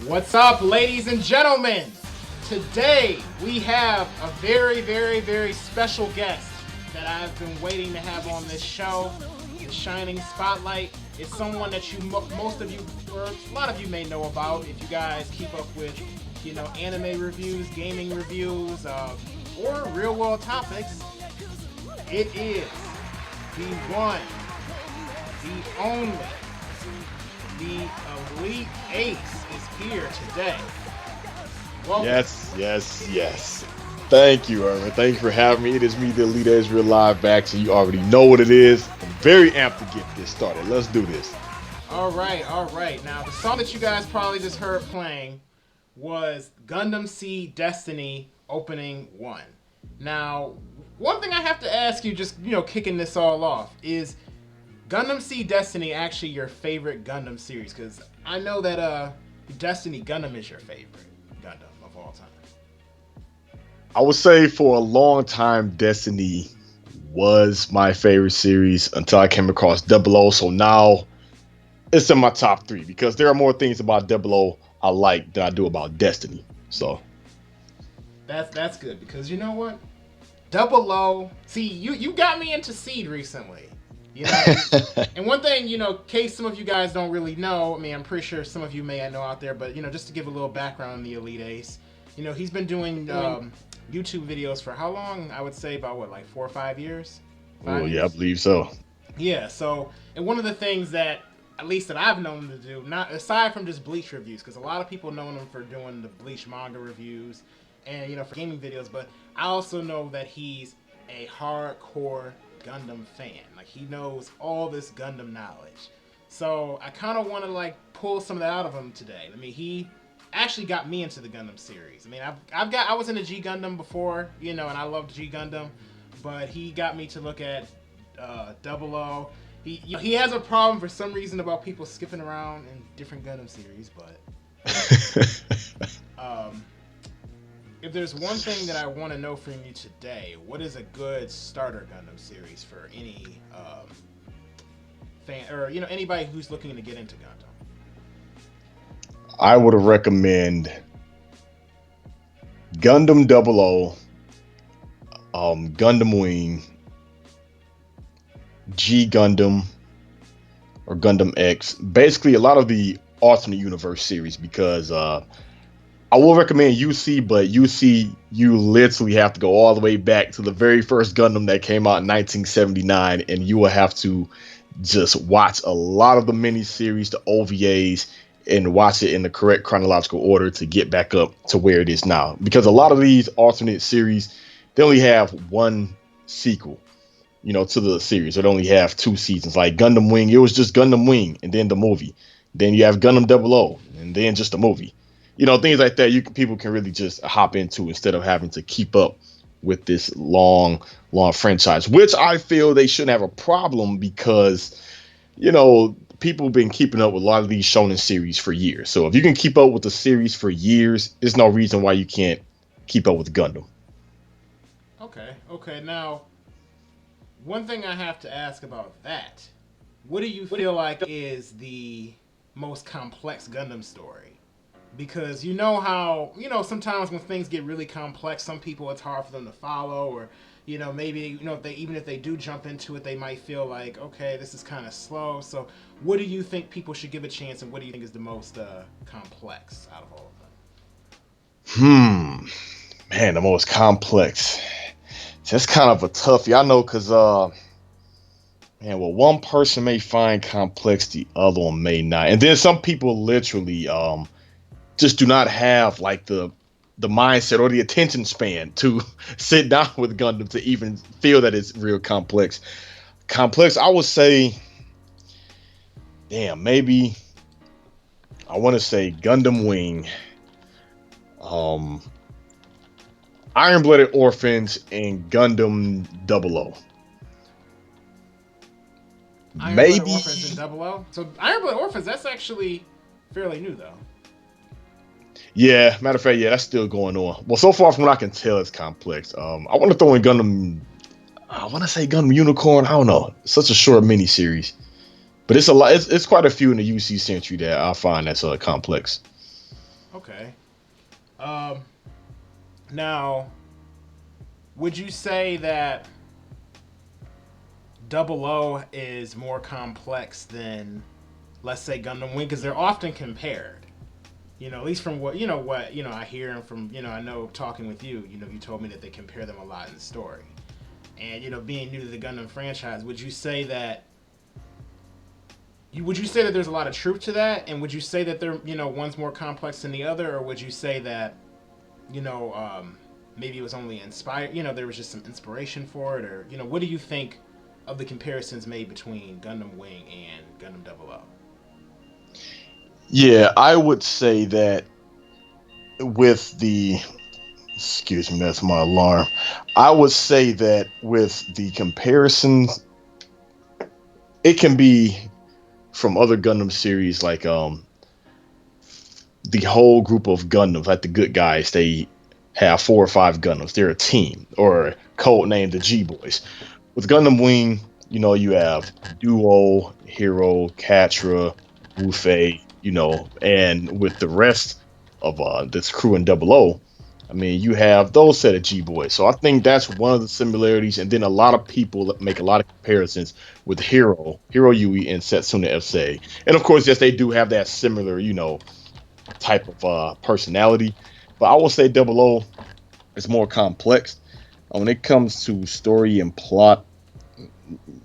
What's up, ladies and gentlemen? Today we have a very, very, very special guest that I've been waiting to have on this show. The Shining Spotlight is someone that most of you, or a lot of you may know about if you guys keep up with, anime reviews, gaming reviews, or real world topics. It is the one, the only, the Elite Ace is here today. Welcome. Yes. Thank you, Irvin. Thank you for having me. It is me, the Elite Ace. We're live back, so you already know what it is. I'm very amped to get this started. Let's do this. All right. Now, the song that you guys probably just heard playing was Gundam Seed Destiny Opening 1. Now, one thing I have to ask you, just, kicking this all off, is Gundam Seed Destiny actually your favorite Gundam series? Because I know that Destiny Gundam is your favorite Gundam of all time. I would say for a long time, Destiny was my favorite series until I came across Double O. So now it's in my top 3 because there are more things about Double O I like than I do about Destiny. So that's good, because you know what? Double O. See, you got me into Seed recently. And one thing, in case some of you guys don't really know, I mean, I'm pretty sure some of you may know out there, but, just to give a little background on the Elite Ace, he's been doing YouTube videos for how long? I would say about, 4 or 5 years? Oh, yeah, I believe so. Yeah, so, and one of the things that, at least that I've known him to do, not aside from just Bleach reviews, because a lot of people know him for doing the Bleach manga reviews and, for gaming videos, but I also know that he's a hardcore Gundam fan. Like, he knows all this Gundam knowledge. So I kind of want to pull some of that out of him today. I mean, he actually got me into the Gundam series. I mean, I was into G Gundam before, and I loved G Gundam, but he got me to look at Double O. He has a problem for some reason about people skipping around in different Gundam series, but if there's one thing that I want to know from you today, what is a good starter Gundam series for any fan, or anybody who's looking to get into Gundam? I would recommend Gundam 00, Gundam Wing, G Gundam, or Gundam X. Basically, a lot of the alternate universe series, because I will recommend UC, but UC, you literally have to go all the way back to the very first Gundam that came out in 1979, and you will have to just watch a lot of the miniseries, the OVAs, and watch it in the correct chronological order to get back up to where it is now. Because a lot of these alternate series, they only have one sequel, to the series. It only have 2 seasons. Like Gundam Wing, it was just Gundam Wing, and then the movie. Then you have Gundam 00, and then just the movie. Things like that people can really just hop into instead of having to keep up with this long franchise, which I feel they shouldn't have a problem because, people have been keeping up with a lot of these shonen series for years. So if you can keep up with the series for years, there's no reason why you can't keep up with Gundam. Okay. Now, one thing I have to ask about that, what do you feel like is the most complex Gundam story? Because how, sometimes when things get really complex, some people, it's hard for them to follow, or, maybe, if they do jump into it, they might feel like, okay, this is kind of slow. So what do you think people should give a chance, and what do you think is the most complex out of all of them? Man, the most complex. That's kind of a toughie. I know, because, one person may find complex, the other one may not. And then some people literally, just do not have the mindset or the attention span to sit down with Gundam to even feel that it's real complex. I would say, maybe I want to say Gundam Wing, Iron-Blooded Orphans, and Gundam 00. Iron-Blooded Orphans and 00? So Iron-Blooded Orphans, that's actually fairly new, though. Yeah, matter of fact, that's still going on. Well, so far from what I can tell, it's complex. I want to throw in Gundam. I want to say Gundam Unicorn. I don't know. It's such a short mini series, but it's a lot. It's quite a few in the UC century that I find that's complex. Okay. Um, Now, would you say that Double O is more complex than, let's say, Gundam Wing? Because they're often compared. At least from what I hear, and from I know talking with you. You told me that they compare them a lot in the story. And being new to the Gundam franchise, would you say that there's a lot of truth to that? And would you say that they're one's more complex than the other, or would you say that you know maybe it was only inspired? There was just some inspiration for it, or what do you think of the comparisons made between Gundam Wing and Gundam Double O? Yeah, I would say that with the excuse me, that's my alarm. I would say that with the comparisons, it can be from other Gundam series like the whole group of Gundams, like the good guys, they have 4 or 5 Gundams. They're a team, or code named the G Boys. With Gundam Wing, you have Duo, Hero, Catra, Wufei, and with the rest of this crew in Double O, I mean, you have those set of G Boys. So I think that's one of the similarities. And then a lot of people make a lot of comparisons with Hero Yui, and Setsuna FSA. And of course, yes, they do have that similar, type of personality. But I will say Double O is more complex. When it comes to story and plot,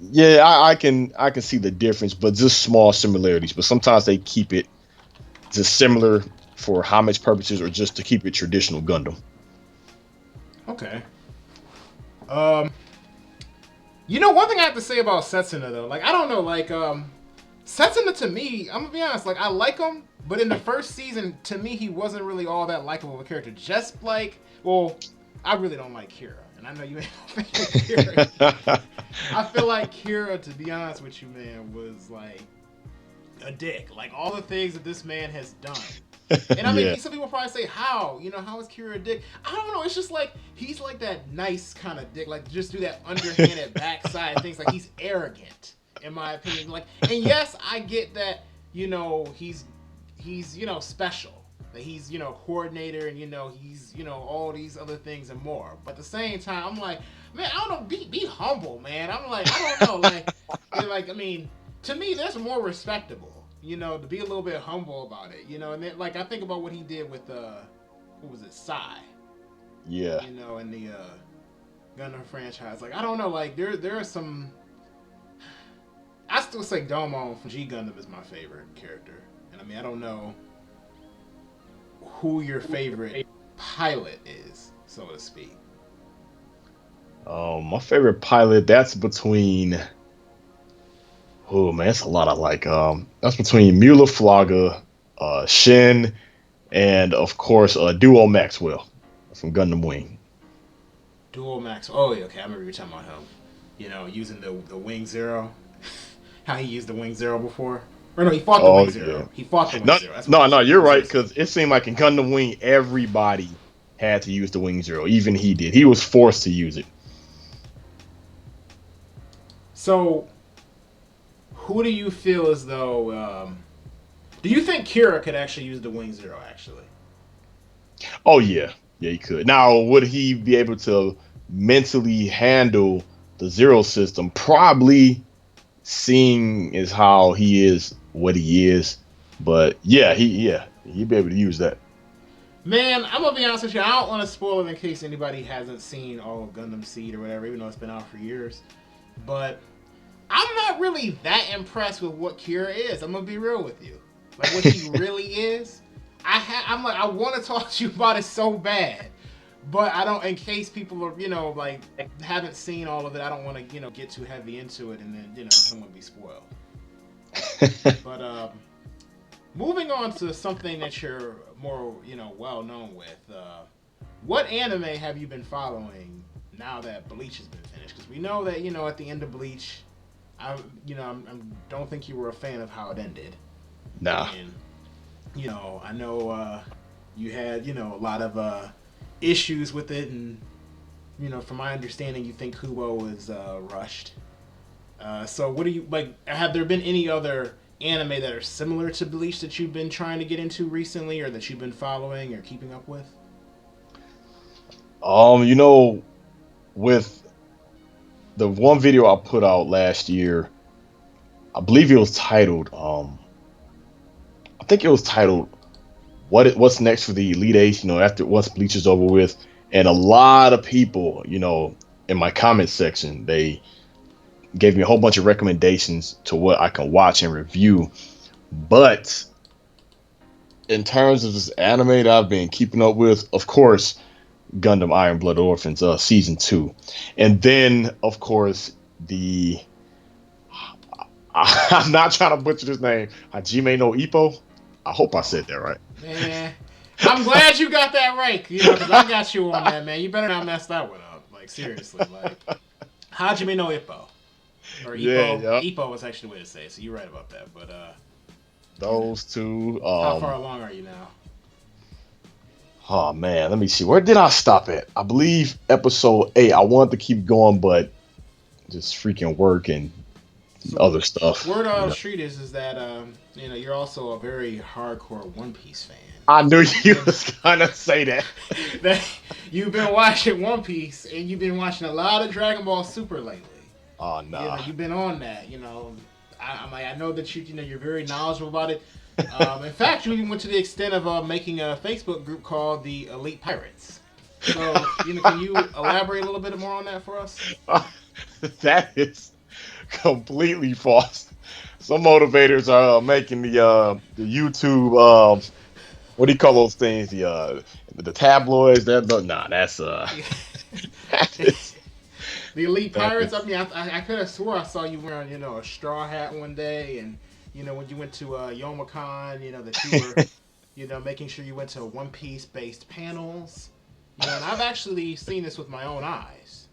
yeah, I can see the difference, but just small similarities. But sometimes they keep it just similar for homage purposes, or just to keep it traditional Gundam. Okay. Um, one thing I have to say about Setsuna though, like I don't know, like Setsuna to me, I'm gonna be honest, like I like him, but in the first season, to me, he wasn't really all that likable of a character. Just like, well, I really don't like Kira, and I know you ain't a fan of Kira. I feel like Kira, to be honest with you, man, was like a dick. Like all the things that this man has done. And I Yeah, mean, some people probably say, how? How is Kira a dick? I don't know. It's just like, he's like that nice kind of dick. Like, just do that underhanded backside things. Like, he's arrogant, in my opinion. Like, and yes, I get that, he's special. That he's, coordinator, and, he's, all these other things and more. But at the same time, I'm like, man, I don't know, be humble, man. I'm like, I don't know. I mean, to me, that's more respectable, to be a little bit humble about it, and then, like, I think about what he did with, what was it, Psy, yeah. in the, Gundam franchise. Like, I don't know, like, there are some, I still say Domo from G Gundam is my favorite character. And I mean, I don't know who your favorite pilot is, so to speak. My favorite pilot, that's between, oh man, it's a lot of like that's between Mula Flaga, Shin, and of course Duo Maxwell from Gundam Wing. Dual Max. Oh, yeah, okay, I remember you talking about him. Using the Wing Zero. How he used the Wing Zero before. Or no, he fought the Oh Wing yeah. Zero. He fought the Wing No, Zero. That's what it no, was. no, you're He was right, just, because it seemed like in Gundam Wing everybody had to use the Wing Zero. Even he did. He was forced to use it. so, who do you feel as though? Do you think Kira could actually use the Wing Zero? Actually, Oh yeah, yeah, he could. Now, would he be able to mentally handle the Zero system? Probably, seeing is how he is, what he is. But he'd be able to use that. man, I'm gonna be honest with you. I don't want to spoil it in case anybody hasn't seen all of Gundam Seed or whatever, even though it's been out for years. But I'm not really that impressed with what Kira is. I'm gonna be real with you. Like what he really is. I'm like, I want to talk to you about it so bad, but I don't. In case people are like haven't seen all of it, I don't want to get too heavy into it, and then someone be spoiled. But moving on to something that you're more well known with. What anime have you been following now that Bleach has been finished? Because we know that at the end of Bleach, I don't think you were a fan of how it ended. Nah. And I know you had a lot of issues with it, and from my understanding, you think Kubo was rushed. So what do you like? Have there been any other anime that are similar to Bleach that you've been trying to get into recently, or that you've been following or keeping up with? You know, with the one video I put out last year, I believe it was titled, I think it was titled what's next for the Elite Eight, after once Bleach is over with. And a lot of people, in my comment section, they gave me a whole bunch of recommendations to what I can watch and review. But in terms of this anime that I've been keeping up with, of course, Gundam Iron Blood Orphans season 2. And then, of course, the I'm not trying to butcher this name, Hajime no Ippo. I hope I said that right. Man, I'm glad you got that right, because I got you on that, man. You better not mess that one up. Like, seriously, like, Hajime no Ippo. Or Ippo. Yeah. Ippo is actually the way to say it, so you're right about that. But, those two. How far along are you now? Oh, man, let me see. Where did I stop at? I believe episode 8. I wanted to keep going, but just freaking work and other stuff. Word on the street is that you're also a very hardcore One Piece fan. I knew you was gonna say that. That you've been watching One Piece and you've been watching a lot of Dragon Ball Super lately. Oh no, you've been on that. I know that you're very knowledgeable about it. In fact, you even went to the extent of making a Facebook group called the Elite Pirates. So, can you elaborate a little bit more on that for us? That is completely false. Some motivators are making the YouTube what do you call those things? The tabloids. That's that is, the Elite Pirates. I mean, I could have swore I saw you wearing a straw hat one day, and when you went to Youmacon, that you were making sure you went to One Piece based panels. And I've actually seen this with my own eyes.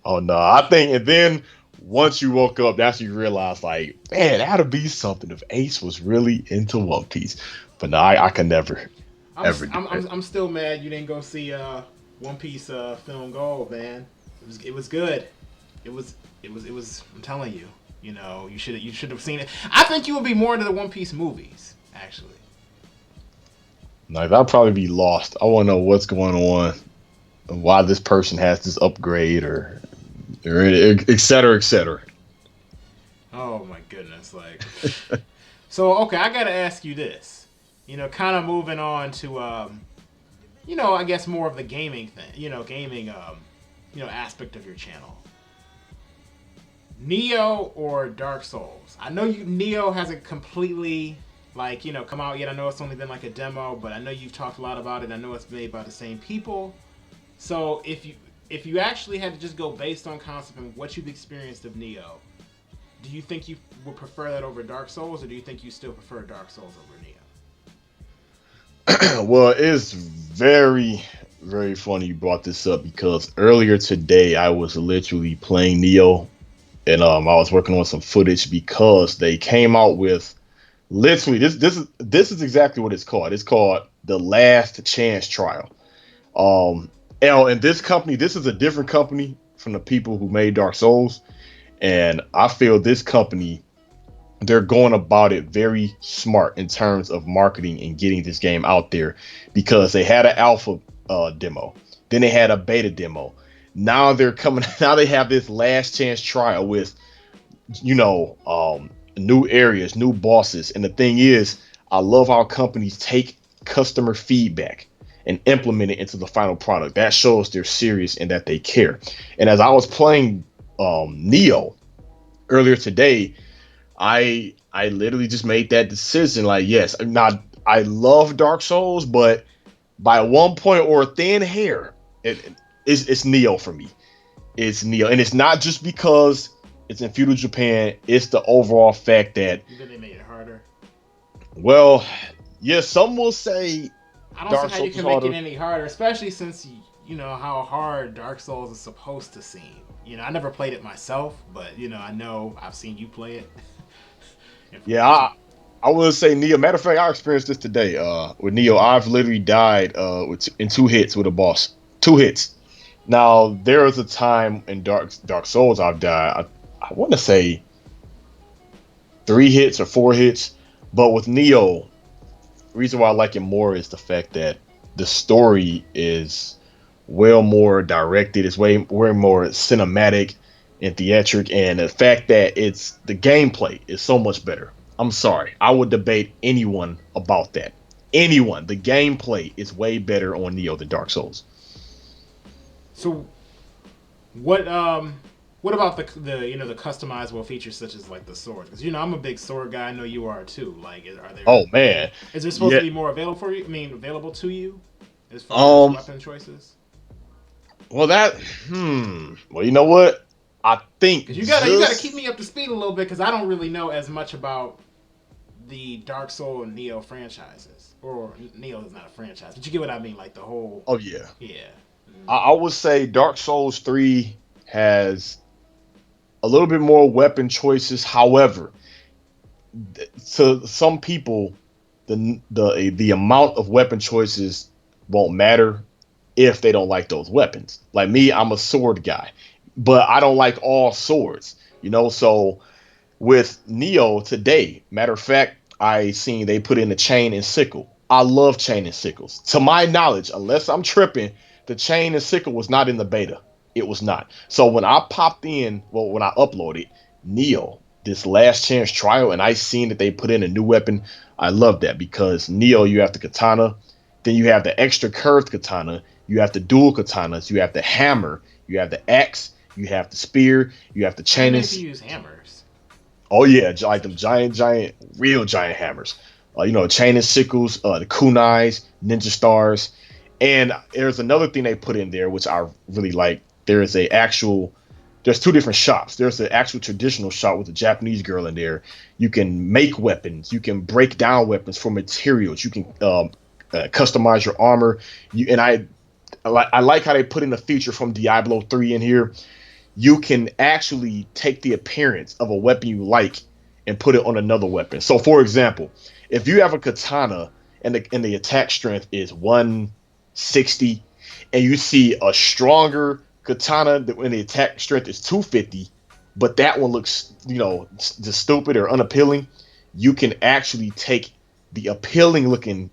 Oh no, I think, and then once you woke up, that's when you realize, like, man, that'd be something if Ace was really into One Piece. But no, I can never, ever. I'm still mad you didn't go see One Piece film Gold, man. It was good. It was. I'm telling you, you should have seen it. I think you would be more into the One Piece movies, actually. Like, I'll probably be lost. I want to know what's going on, and why this person has this upgrade, or et cetera, et cetera. Oh my goodness! Like, so okay, I gotta ask you this. Kind of moving on to, I guess more of the gaming thing. Gaming, aspect of your channel. Neo or Dark Souls? I know Neo hasn't completely come out yet. I know it's only been like a demo, but I know you've talked a lot about it. I know it's made by the same people. So if you actually had to just go based on concept and what you've experienced of Neo, do you think you would prefer that over Dark Souls, or do you think you still prefer Dark Souls over Neo? Well, it's very, very funny you brought this up, because earlier today I was literally playing Neo, and I was working on some footage because they came out with literally this is exactly what it's called. It's called the Last Chance Trial. And this company, this is a different company from the people who made Dark Souls, and I feel this company, they're going about it very smart in terms of marketing and getting this game out there, because they had an alpha demo, then they had a beta demo. Now they have this last chance trial with, new areas, new bosses. And the thing is, I love how companies take customer feedback and implement it into the final product. That shows they're serious and that they care. And as I was playing Neo earlier today, I literally just made that decision. Like, yes, I love Dark Souls, but by one point or a thin hair, it's Neo for me. It's Neo, and it's not just because it's in feudal Japan. It's the overall fact that you think they made it harder. Well, yeah, some will say I don't see how you can make it any harder, especially since you know how hard Dark Souls is supposed to seem. I never played it myself, but I know I've seen you play it. Yeah, I would say Neo. Matter of fact, I experienced this today. With Neo, I've literally died in 2 hits with a boss. 2 hits. Now there was a time in Dark Souls I've died. I want to say 3 hits or 4 hits. But with Neo, the reason why I like it more is the fact that the story is well more directed. It's way more cinematic and theatric, and the fact that it's the gameplay is so much better. I'm sorry, I would debate anyone about that. Anyone, the gameplay is way better on Neo than Dark Souls. So what about the the customizable features such as like the sword? Because I'm a big sword guy. I know you are too. Like, are there? Oh man, Is there supposed yeah. to be more available for you? I mean, available to you as far as Um. weapon choices? Well, Well, you know what? I think Because you gotta keep just me up to speed a little bit because I don't really know as much about the Dark Soul and Neo franchises. Or Neo is not a franchise, but you get what I mean. Like the whole. oh yeah, Yeah. I would say Dark Souls 3 has a little bit more weapon choices. However, to some people, the amount of weapon choices won't matter if they don't like those weapons. Like me, I'm a sword guy, but I don't like all swords. So with Neo today, matter of fact, I seen they put in the chain and sickle. I love chain and sickles. To my knowledge, unless I'm tripping, the chain and sickle was not in the beta. It was not. So when I popped in, well, when I uploaded Neo, this last chance trial, and I seen that they put in a new weapon, I love that because Neo, you have the katana, then you have the extra curved katana, you have the dual katanas, you have the hammer, you have the axe, you have the spear, you have the I didn't chain know and you could use hammers. oh yeah, like them giant, real giant hammers. Chain and sickles, the kunais, ninja stars, and there's another thing they put in there which I really like. There's two different shops. There's the actual traditional shop with a Japanese girl in there. You can make weapons. You can break down weapons for materials. You can customize your armor. I like how they put in a feature from Diablo 3 in here. You can actually take the appearance of a weapon you like and put it on another weapon. So, for example, if you have a katana and the attack strength is 160, and you see a stronger katana when the attack strength is 250, but that one looks, just stupid or unappealing, you can actually take the appealing looking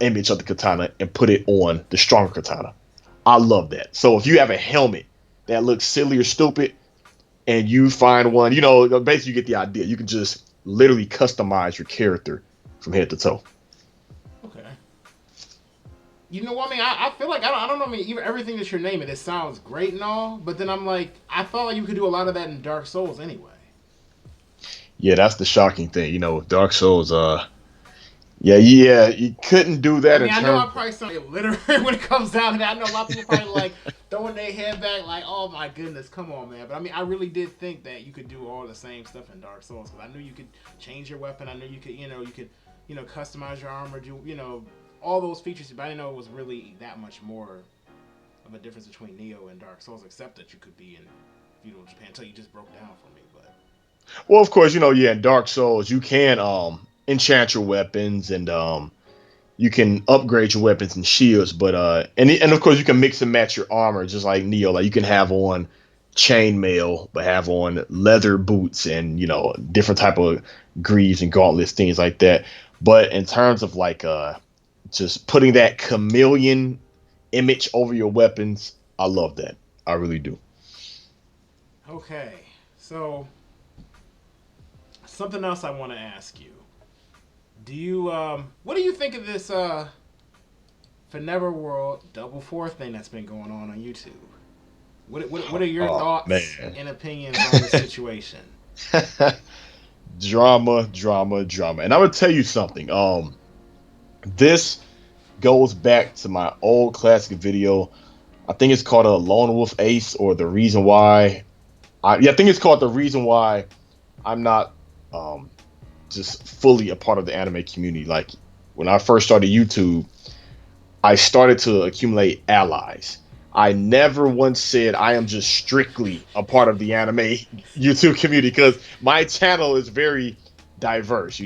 image of the katana and put it on the stronger katana. I love that. So if you have a helmet that looks silly or stupid and you find one, basically you get the idea. You can just literally customize your character from head to toe. Okay. You know what I mean? I feel like I don't know. I mean, even everything that you're naming, it sounds great and all, but then I'm like, I felt like you could do a lot of that in Dark Souls anyway. Yeah, that's the shocking thing. Dark Souls, yeah, you couldn't do I that mean, in I know I terms probably sound illiterate when it comes down to that. I know a lot of people probably like throwing their head back, like, "Oh my goodness, come on, man!" But I mean, I really did think that you could do all the same stuff in Dark Souls because I knew you could change your weapon. I knew you could, customize your armor, do, all those features. But I didn't know it was really that much more of a difference between Neo and Dark Souls, except that you could be in feudal Japan until you just broke down for me. But well, of course, yeah, in Dark Souls you can enchant your weapons and you can upgrade your weapons and shields, but and of course you can mix and match your armor just like Neo. Like you can have on chainmail, but have on leather boots and different type of greaves and gauntlets, things like that. But in terms of like just putting that chameleon image over your weapons, I love that. I really do. okay, so something else I want to ask you. Do you what do you think of this for Neverworld Double Four thing that's been going on YouTube? What are your Oh thoughts man. and opinions on the situation? Drama. And I'm gonna tell you something. This goes back to my old classic video. I think it's called a Lone Wolf Ace or the reason why. I think it's called the reason why I'm not um, just fully a part of the anime community. Like when I first started YouTube, I started to accumulate allies. I never once said I am just strictly a part of the anime YouTube community because my channel is very diverse,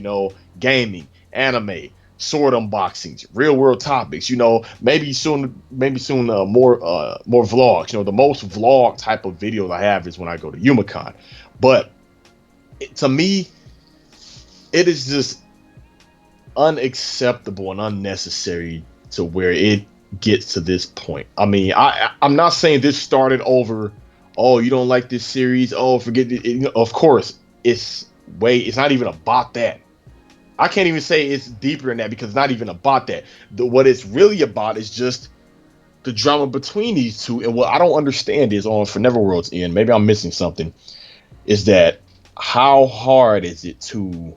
gaming, anime, sword unboxings, real world topics, maybe soon more vlogs. The most vlog type of videos I have is when I go to Yumacon. But to me, it is just unacceptable and unnecessary to where it gets to this point. I mean, I'm not saying this started over. Oh, you don't like this series? Oh, forget it. Of course, it's not even about that. I can't even say it's deeper than that because it's not even about that. What it's really about is just the drama between these two. And what I don't understand is on For Neverworld's end, maybe I'm missing something, is that how hard is it to,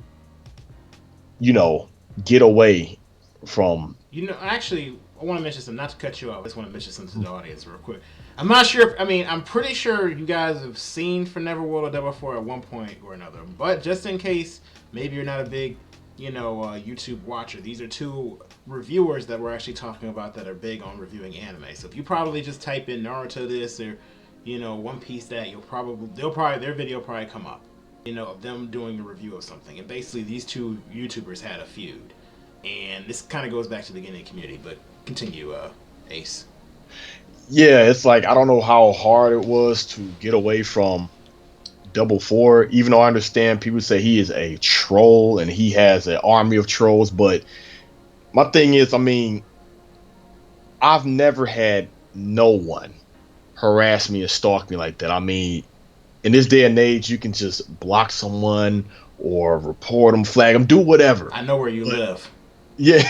you know, get away from. Actually, I want to mention something. Not to cut you off, I just want to mention something to the audience real quick. I'm not sure. I'm pretty sure you guys have seen For Neverworld or Devil For at one point or another. But just in case, maybe you're not a big, YouTube watcher. These are two reviewers that we're actually talking about that are big on reviewing anime. So if you probably just type in Naruto this or, One Piece that, their video will probably come up. Of them doing a review of something. And basically, these two YouTubers had a feud. And this kind of goes back to the beginning community, but continue, Ace. Yeah, it's like I don't know how hard it was to get away from Double Four, even though I understand people say he is a troll and he has an army of trolls. But my thing is, I mean, I've never had no one harass me or stalk me like that. I mean, in this day and age, you can just block someone or report them, flag them, do whatever. I know where you live. Yeah.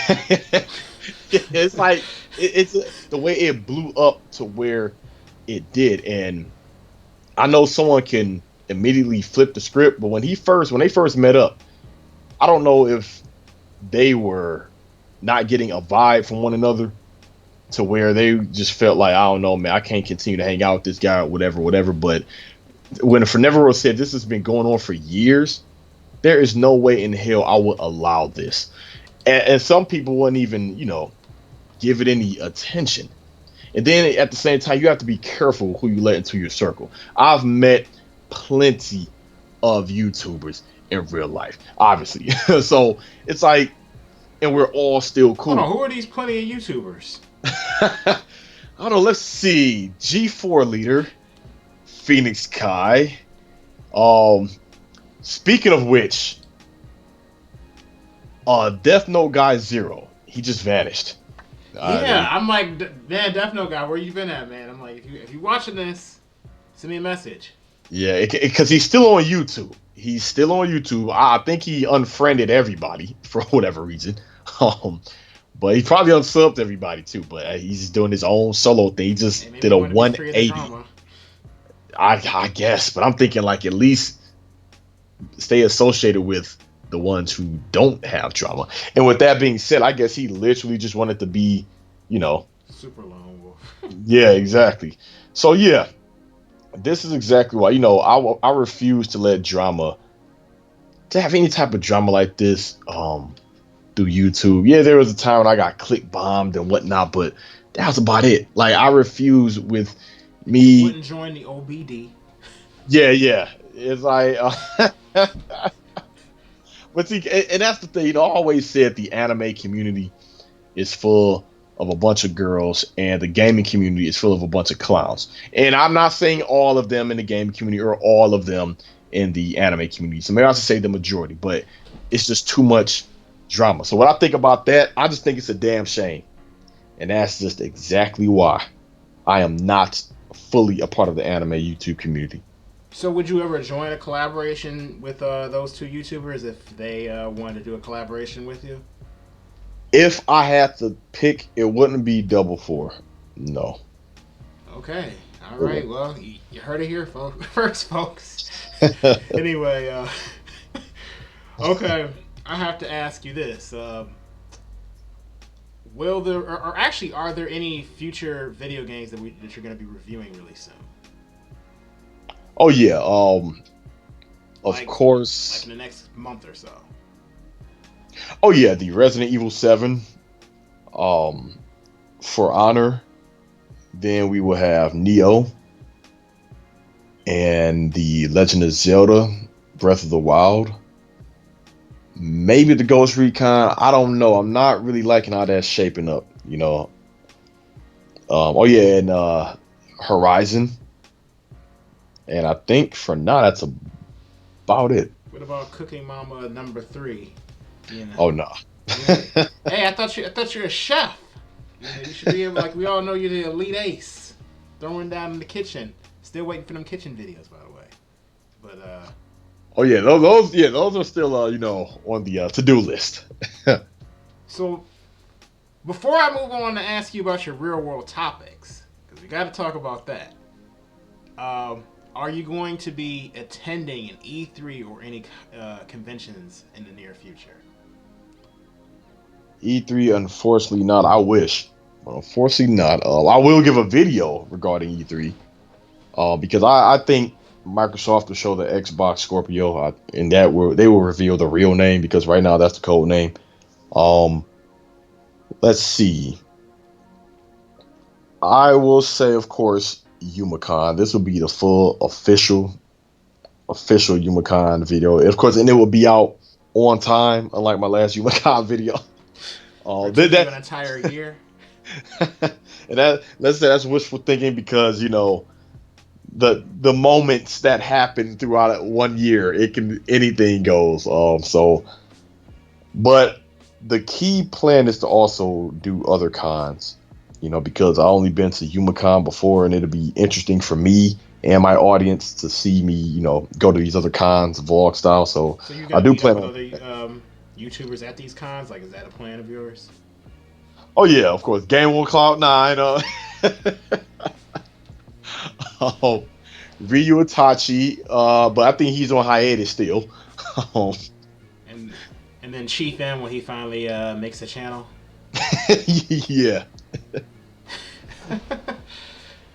It's like it's the way it blew up to where it did, and I know someone can immediately flip the script, but when they first met up, I don't know if they were not getting a vibe from one another to where they just felt like, I don't know, man, I can't continue to hang out with this guy or whatever. But when For Neverworld said this has been going on for years, there is no way in hell I would allow this. And some people wouldn't even, give it any attention. And then at the same time, you have to be careful who you let into your circle. I've met plenty of YouTubers in real life, obviously. So it's like, and we're all still cool. Hold on, who are these plenty of YouTubers? I don't know. Let's see. G4 leader, Phoenix Kai. Speaking of which, Death Note Guy Zero. He just vanished. Yeah, I'm like, man, Death Note Guy, where you been at, man? I'm like, if you're watching this, send me a message. Yeah, because he's still on YouTube. He's still on YouTube. I think he unfriended everybody for whatever reason. But he probably unsubbed everybody too. But he's just doing his own solo thing. He just did a 180. I guess, but I'm thinking like at least stay associated with the ones who don't have drama. And with that being said, I guess he literally just wanted to be, super lone wolf. Yeah, exactly. So yeah, this is exactly why, I refuse to let drama, to have any type of drama like this through YouTube. Yeah, there was a time when I got click bombed and whatnot, but that was about it. Like I refuse with me. Wouldn't join the OBD. Yeah. It's like but see, and that's the thing, I always said the anime community is full of a bunch of girls and the gaming community is full of a bunch of clowns. And I'm not saying all of them in the gaming community or all of them in the anime community. So maybe I should say the majority, but it's just too much drama. So what I think about that, I just think it's a damn shame. And that's just exactly why I am not fully a part of the anime YouTube community. So would you ever join a collaboration with those two YouTubers if they wanted to do a collaboration with you? If I had to pick, it wouldn't be Double Four. No. Okay. All right. Well, you heard it here first, folks. Anyway, okay. I have to ask you this. Will there, or actually, are there any future video games that you're going to be reviewing really soon? Oh yeah, of course. Like in the next month or so. Oh yeah, the Resident Evil 7, For Honor. Then we will have Neo, and the Legend of Zelda, Breath of the Wild. Maybe the Ghost Recon. I don't know. I'm not really liking how that's shaping up. Oh yeah, and Horizon. And I think for now that's about it. What about Cooking Mama #3? You know. Oh no. Yeah. Hey, I thought you're a chef. You know, you should be able, like we all know, you're the elite ace, throwing down in the kitchen. Still waiting for them kitchen videos, by the way. But Oh yeah, those are still on the to-do list. so before I move on to ask you about your real world topics, because we got to talk about that. Are you going to be attending an E3 or any conventions in the near future? E3, unfortunately not. I wish, but unfortunately not. I will give a video regarding E3, because I think Microsoft will show the Xbox Scorpio, and they will reveal the real name, because right now that's the code name. Um, let's see. I will say, of course, YumaCon. This will be the full official YumaCon video, of course, and it will be out on time, unlike my last YumaCon video. Or took you an entire year. And let's say that's wishful thinking, because the moments that happen throughout 1 year, anything goes. But the key plan is to also do other cons, because I only been to YumaCon before, and it'll be interesting for me and my audience to see me, go to these other cons vlog style. So you're I gonna do meet plan up on. with other YouTubers at these cons? Like, is that a plan of yours? Oh yeah, of course. Game on Cloud9. Oh, Ryu Itachi, but I think he's on hiatus still. And then Chief M when he finally makes a channel. Yeah.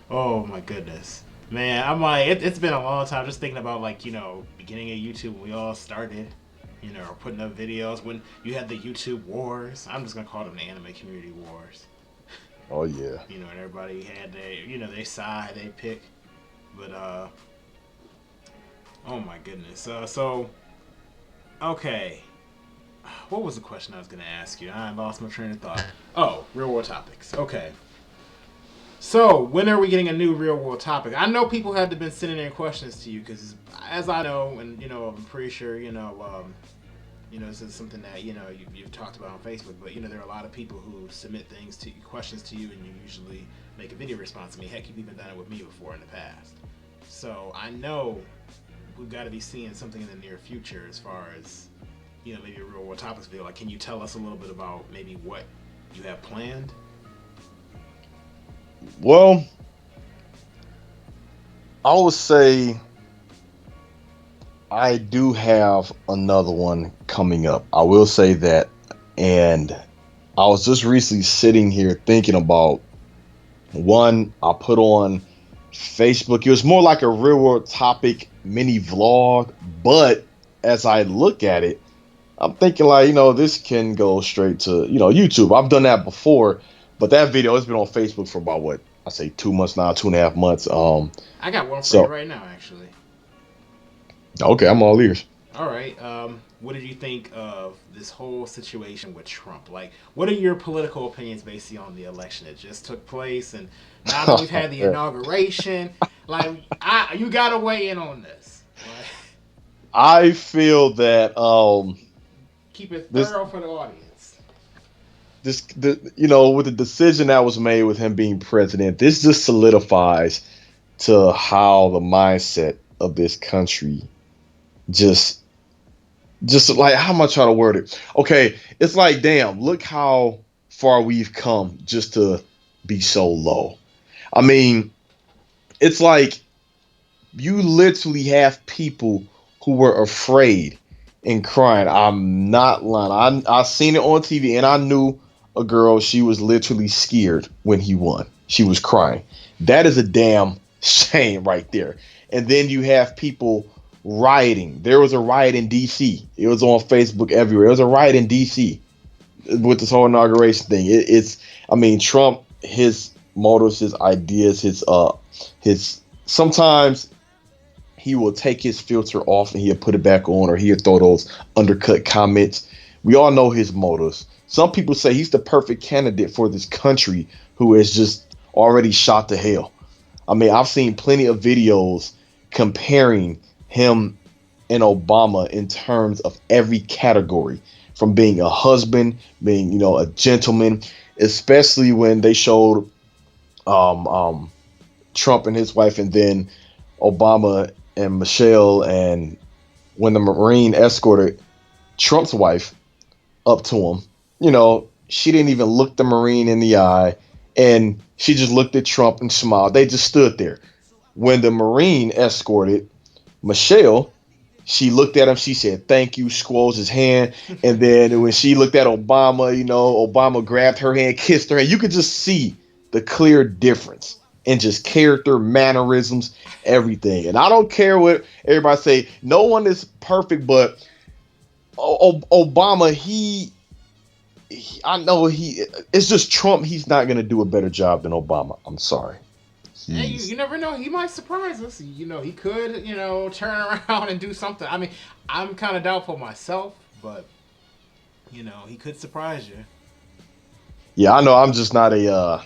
Oh my goodness, man! I'm like, it's been a long time just thinking about, like, beginning of YouTube when we all started, or putting up videos when you had the YouTube wars. I'm just gonna call them the anime community wars. Oh yeah. And everybody had their side they pick, but oh my goodness. So okay, what was the question I was gonna ask you? I lost my train of thought. Oh, real world topics. Okay. So, when are we getting a new real world topic? I know people have been sending in questions to you, because as I know, and I'm pretty sure this is something that you've talked about on Facebook. But there are a lot of people who submit questions to you, and you usually make a video response to me. Heck, you've even done it with me before in the past. So I know we've got to be seeing something in the near future as far as maybe a real world topics video. Like, can you tell us a little bit about maybe what you have planned? Well, I would say I do have another one coming up. I will say that. And I was just recently sitting here thinking about one I put on Facebook. It was more like a real world topic mini vlog, but as I look at it, I'm thinking, like, this can go straight to, YouTube. I've done that before, but that video has been on Facebook for about, what, I say 2 months now, 2.5 months. I got one for you right now, actually. Okay, I'm all ears. All right. What did you think of this whole situation with Trump? Like, what are your political opinions based on the election that just took place, and now that we've had the inauguration? Like, you got to weigh in on this. Like, I feel that keep it thorough for the audience. With the decision that was made with him being president, this just solidifies to how the mindset of this country just like, how am I trying to word it? Okay, it's like, damn, look how far we've come just to be so low. I mean, it's like you literally have people who were afraid and crying. I'm not lying. I seen it on TV, and I knew a girl, she was literally scared when he won. She was crying. That is a damn shame right there. And then you have people rioting. There was a riot in DC. It was on Facebook everywhere. There was a riot in DC with this whole inauguration thing. Trump, his motives, his ideas, his sometimes he will take his filter off and he'll put it back on, or he'll throw those undercut comments. We all know his motives. Some people say he's the perfect candidate for this country, who is just already shot to hell. I mean, I've seen plenty of videos comparing him and Obama in terms of every category, from being a husband, being a gentleman, especially when they showed um, um, Trump and his wife, and then Obama and Michelle, and when the Marine escorted Trump's wife up to him, she didn't even look the Marine in the eye, and she just looked at Trump and smiled. They just stood there. When the Marine escorted Michelle, she looked at him. She said, "Thank you," squoze his hand. And then when she looked at Obama, Obama grabbed her hand, kissed her hand. You could just see the clear difference in just character, mannerisms, everything. And I don't care what everybody say. No one is perfect, but Obama, I know it's just Trump. He's not going to do a better job than Obama. I'm sorry. Hey, you never know. He might surprise us. He could, turn around and do something. I mean, I'm kind of doubtful myself, but, he could surprise you. Yeah, I know. I'm just not a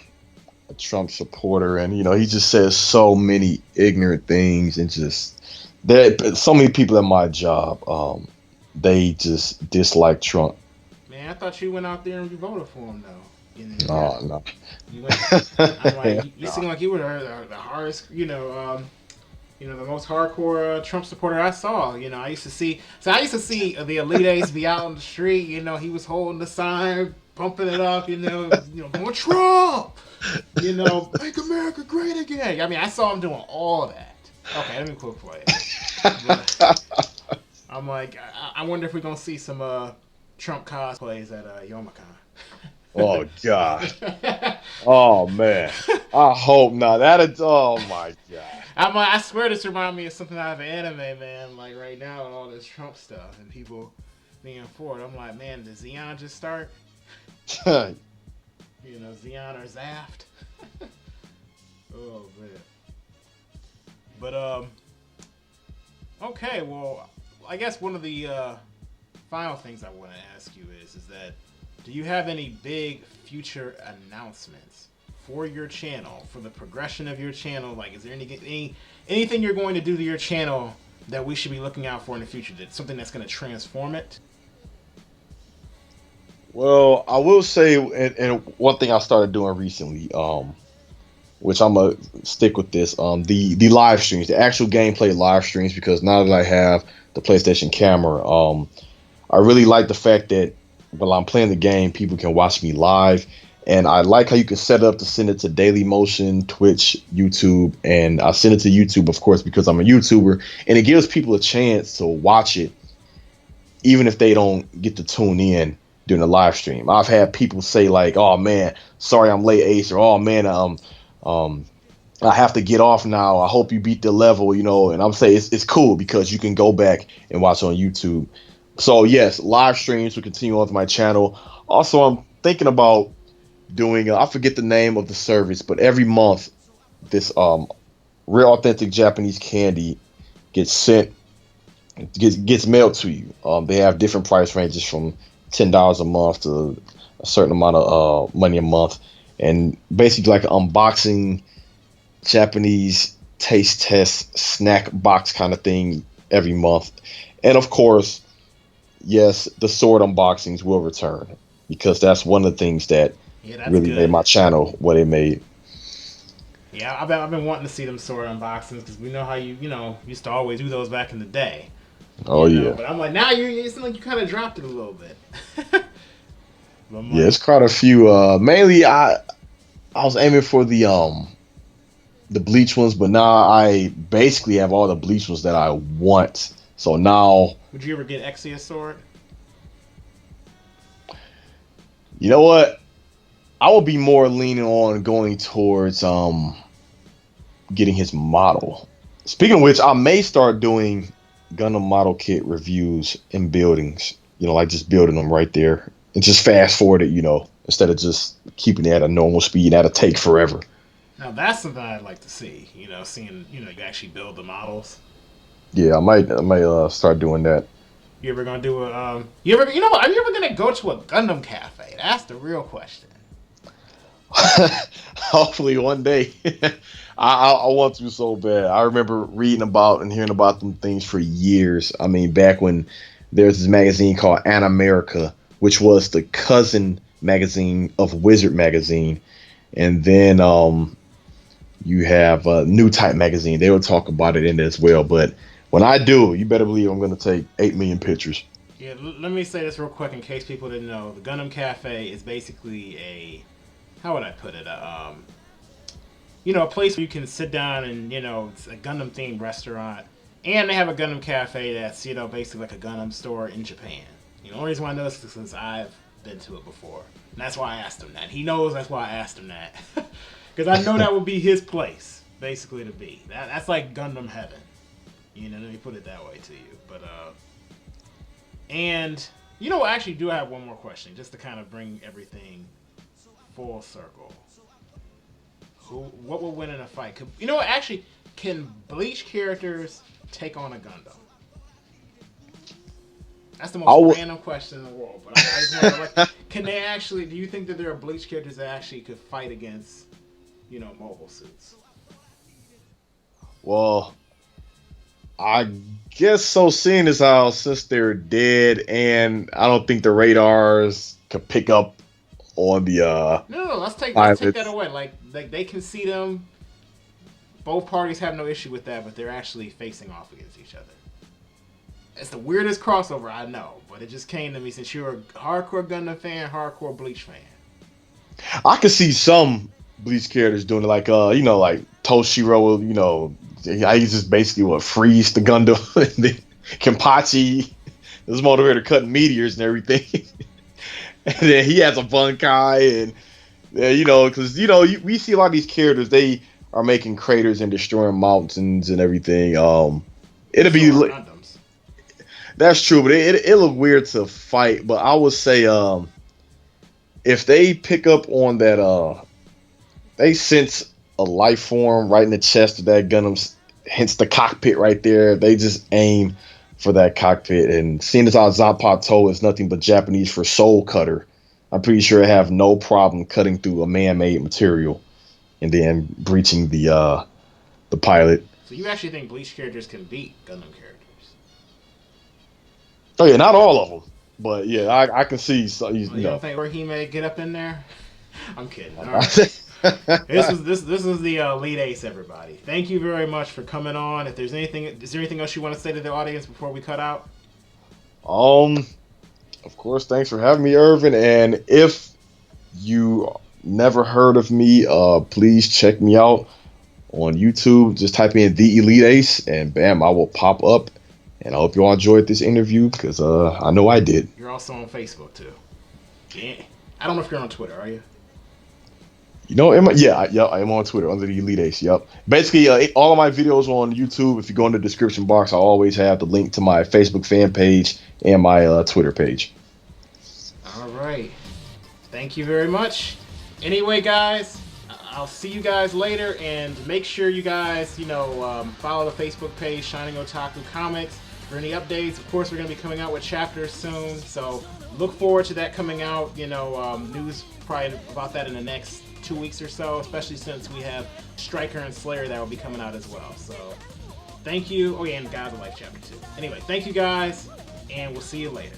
Trump supporter, and he just says so many ignorant things, and just there so many people at my job, they just dislike Trump. Man, I thought you went out there and you voted for him, though. No, no. You went, I'm like, you seem like you were the hardest, the most hardcore Trump supporter I saw. I used to see the Elite Eights be out on the street. He was holding the sign, pumping it up. More Trump. Make America great again. I mean, I saw him doing all of that. Okay, let me quit playing. I'm like, I wonder if we're gonna see some Trump cosplays at Youmacon. Oh God. Oh man. I hope not. Oh my God. I swear this reminds me of something out of an anime, man. Like right now and all this Trump stuff and people being for it. I'm like, man, did Xeon just start? Xeon or Zaft? Oh man. But okay, well, I guess one of the final things I want to ask you is that do you have any big future announcements for your channel, for the progression of your channel? Like, is there anything you're going to do to your channel that we should be looking out for in the future? Something that's going to transform it? Well, I will say, and one thing I started doing recently, which I'm gonna stick with this, the live streams, the actual gameplay live streams, because now that I have the PlayStation camera, I really like the fact that while I'm playing the game, people can watch me live. And I like how you can set it up to send it to Daily Motion, Twitch, YouTube, and I send it to YouTube, of course, because I'm a YouTuber, and it gives people a chance to watch it, even if they don't get to tune in during the live stream. I've had people say like, "Oh man, sorry I'm late, Ace," or "Oh man, I have to get off now. I hope you beat the level," And I'm saying it's cool because you can go back and watch on YouTube. So yes, live streams will continue on my channel. Also, I'm thinking about doing I forget the name of the service, but every month this real authentic Japanese candy gets gets mailed to you. They have different price ranges from $10 a month to a certain amount of money a month, and basically like an unboxing Japanese taste test snack box kind of thing every month. And of course, yes, the sword unboxings will return, because that's one of the things that really made my channel what it made. Yeah, I've been wanting to see them sword unboxings, because we know how you used to always do those back in the day. Oh yeah. But I'm like, now it seems like you kind of dropped it a little bit. Yeah, it's quite a few. Mainly, I was aiming for the bleach ones, but now I basically have all the bleach ones that I want. So now, would you ever get Exia's sword? You know what? I will be more leaning on going towards getting his model. Speaking of which, I may start doing Gundam model kit reviews in buildings. Like just building them right there and just fast forward it. Instead of just keeping it at a normal speed. That'll take forever. Now that's something I'd like to see. Seeing you actually build the models. Yeah, I might start doing that. You ever gonna do a are you ever gonna go to a Gundam cafe? That's the real question. Hopefully one day. I want to so bad. I remember reading about and hearing about them things for years. I mean, back when there's this magazine called An America, which was the cousin magazine of Wizard magazine, and then you have New Type magazine. They will talk about it in it as well. But when I do, you better believe I'm going to take 8 million pictures. Yeah, let me say this real quick in case people didn't know. The Gundam Cafe is basically a, how would I put it? A place where you can sit down and, it's a Gundam themed restaurant. And they have a Gundam Cafe that's, basically like a Gundam store in Japan. The only reason why I know this is because I've been to it before. And that's why I asked him that. He knows that's why I asked him that. Because I know that would be his place, basically, to be. That's like Gundam heaven. Let me put it that way to you. But, and, I actually do have one more question, just to kind of bring everything full circle. What will win in a fight? Actually, can Bleach characters take on a Gundam? That's the most random question in the world. But I just wonder, can they actually? Do you think that there are Bleach characters that actually could fight against, mobile suits? Well, I guess so. Seeing as how since they're dead, and I don't think the radars could pick up on the No. Let's take that away. Like they can see them. Both parties have no issue with that, but they're actually facing off against each other. It's the weirdest crossover, I know, but it just came to me since you're a hardcore Gundam fan, hardcore Bleach fan. I could see some Bleach characters doing it, like like Toshiro. He's just basically freeze the Gundam, and then Kenpachi is motivator cutting meteors and everything, and then he has a Bunkai, and because we see a lot of these characters, they are making craters and destroying mountains and everything. It'll be Gundams. That's true, but it look weird to fight. But I would say if they pick up on that, they sense a life form right in the chest of that Gundam, hence the cockpit right there. They just aim for that cockpit, and seeing as how Zanpakuto is nothing but Japanese for soul cutter, I'm pretty sure I have no problem cutting through a man-made material and then breaching the pilot. So you actually think Bleach characters can beat Gundam characters? Oh yeah, not all of them, but yeah, I can see. So, you don't think he may get up in there? I'm kidding. All right. This is the Elite Ace, everybody. Thank you very much for coming on. If there's anything, is there anything else you want to say to the audience before we cut out? Of course, thanks for having me, Irvin. And if you never heard of me, please check me out on YouTube. Just type in The Elite Ace, and bam, I will pop up. And I hope you all enjoyed this interview, because I know I did. You're also on Facebook too. Yeah. I don't know if you're on Twitter, are you? I am on Twitter under The Elite Ace. Yep. Basically, all of my videos on YouTube. If you go in the description box, I always have the link to my Facebook fan page and my Twitter page. All right. Thank you very much. Anyway, guys, I'll see you guys later, and make sure you guys, follow the Facebook page, Shining Otaku Comics, for any updates. Of course, we're going to be coming out with chapters soon, so look forward to that coming out. News probably about that in the next 2 weeks or so, especially since we have Striker and Slayer that will be coming out as well. So, thank you. Oh yeah, and God of Life Chapter 2. Anyway, thank you guys, and we'll see you later.